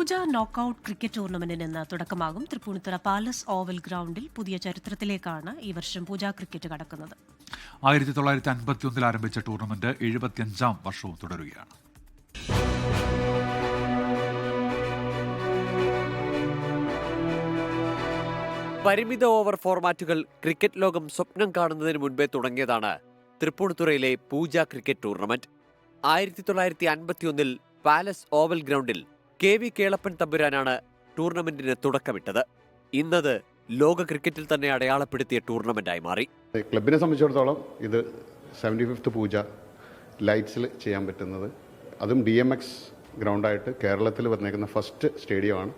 പൂജ knockout cricket ടൂർണമെന്റിന് ഇന്ന് തുടക്കമാകും. Tripunithura palace oval ഗ്രൗണ്ടിൽ പുതിയ ചരിത്രത്തിലേക്കാണ് ഈ വർഷം പൂജ ക്രിക്കറ്റ് കടക്കുന്നത്. 1951 ആരംഭിച്ച ടൂർണമെന്റ് 75ാം വർഷവും തുടരുകയാണ്. പരിമിത ഓവർ ഫോർമാറ്റുകൾ ക്രിക്കറ്റ് ലോകം സ്വപ്നം കാണുന്നതിന് മുൻപേ തുടങ്ങിയതാണ് തൃപ്പൂണിത്തുറയിലെ പൂജ ക്രിക്കറ്റ് ടൂർണമെന്റ്. 1951 പാലസ് ഓവൽ ഗ്രൗണ്ടിൽ KV കേളപ്പൻ തമ്പുരാനാണ് ടൂർണമെന്റിന് തുടക്കമിട്ടത്. ഇന്നത് ലോക ക്രിക്കറ്റിൽ തന്നെ അടയാളപ്പെടുത്തിയ ടൂർണമെന്റായി മാറി. ക്ലബിനെ സംബന്ധിച്ചിടത്തോളം ഇത് 75th പൂജ ലൈറ്റ്സിൽ ചെയ്യാൻ പറ്റുന്നത്, അതും DMX ഗ്രൗണ്ടായിട്ട് കേരളത്തിൽ വന്നേക്കുന്ന ഫസ്റ്റ് സ്റ്റേഡിയമാണ്.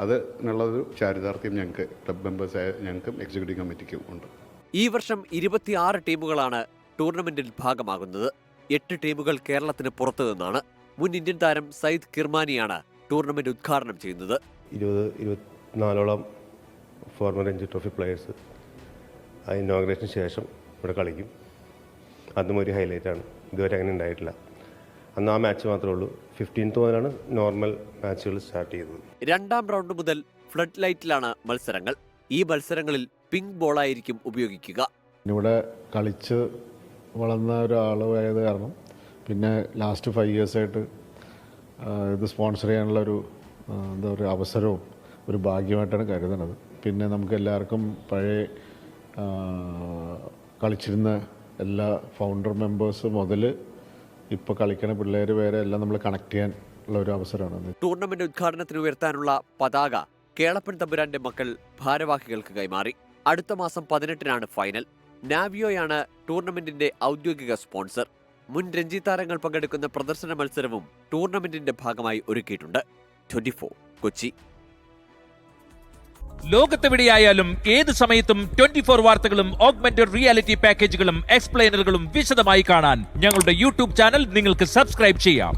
അതിനുള്ളൊരു ചാരിതാർത്ഥ്യം ഞങ്ങൾക്ക് ക്ലബ് മെമ്പേഴ്സായ ഞങ്ങൾക്കും എക്സിക്യൂട്ടീവ് കമ്മിറ്റിക്കും ഉണ്ട്. ഈ വർഷം 26 ടീമുകളാണ് ടൂർണമെന്റിൽ ഭാഗമാകുന്നത്. 8 ടീമുകൾ കേരളത്തിന് പുറത്തു നിന്നാണ്. മുൻ ഇന്ത്യൻ താരം സയ്യിദ് കിർമാനിയാണ് ടൂർണമെന്റ് ഉദ്ഘാടനം ചെയ്യുന്നത്. 24ഓളം ഫോർമർ രഞ്ജി ട്രോഫി പ്ലെയേഴ്സ് ആ ഇനോഗ്രേഷന് ശേഷം ഇവിടെ കളിക്കും. അതും ഒരു ഹൈലൈറ്റാണ്. ഇതുവരെ അങ്ങനെ ഉണ്ടായിട്ടില്ല. അന്ന് ആ മാച്ച് മാത്രമേ ഉള്ളൂ. 15th മുതലാണ് നോർമൽ മാച്ചുകൾ സ്റ്റാർട്ട് ചെയ്തത്. 2ാം റൗണ്ട് മുതൽ ഫ്ലഡ് ലൈറ്റിലാണ് മത്സരങ്ങൾ. ഈ മത്സരങ്ങളിൽ പിങ്ക് ബോളായിരിക്കും ഉപയോഗിക്കുക. ഇവിടെ കളിച്ച് വളർന്ന ഒരാളായത് കാരണം പിന്നെ ലാസ്റ്റ് 5 ഇയേഴ്സായിട്ട് ഇത് സ്പോൺസർ ചെയ്യാനുള്ള ഒരു എന്താ പറയുക അവസരവും ഒരു ഭാഗ്യമായിട്ടാണ് കരുതുന്നത്. പിന്നെ നമുക്ക് എല്ലാവർക്കും പഴയ കളിച്ചിരുന്ന എല്ലാ ഫൗണ്ടർ മെമ്പേഴ്സ് മുതൽ ഇപ്പോൾ കളിക്കുന്ന പിള്ളേർ വരെ എല്ലാം നമ്മൾ കണക്ട് ചെയ്യാൻ ഉള്ള ഒരു അവസരമാണ്. ടൂർണമെന്റ് ഉദ്ഘാടനത്തിന് ഉയർത്താനുള്ള പതാക കേളപ്പൻ തമ്പുരാന്റെ മക്കൾ ഭാരവാഹികൾക്ക് കൈമാറി. അടുത്ത മാസം 18-നാണ് ഫൈനൽ. നാവിയോയാണ് ടൂർണമെന്റിന്റെ ഔദ്യോഗിക സ്പോൺസർ. മുൻ രഞ്ജി താരങ്ങൾ പങ്കെടുക്കുന്ന പ്രദർശന മത്സരവും ടൂർണമെന്റിന്റെ ഭാഗമായി ഒരുക്കിയിട്ടുണ്ട്. 24 കൊച്ചി. ലോകത്തെവിടെയായാലും ഏത് സമയത്തും 24 വാർത്തകളും ഓഗ്മെന്റഡ് റിയാലിറ്റി പാക്കേജുകളും എക്സ്പ്ലെയിനറുകളും വിശദമായി കാണാൻ ഞങ്ങളുടെ YouTube ചാനൽ നിങ്ങൾക്ക് സബ്സ്ക്രൈബ് ചെയ്യാം.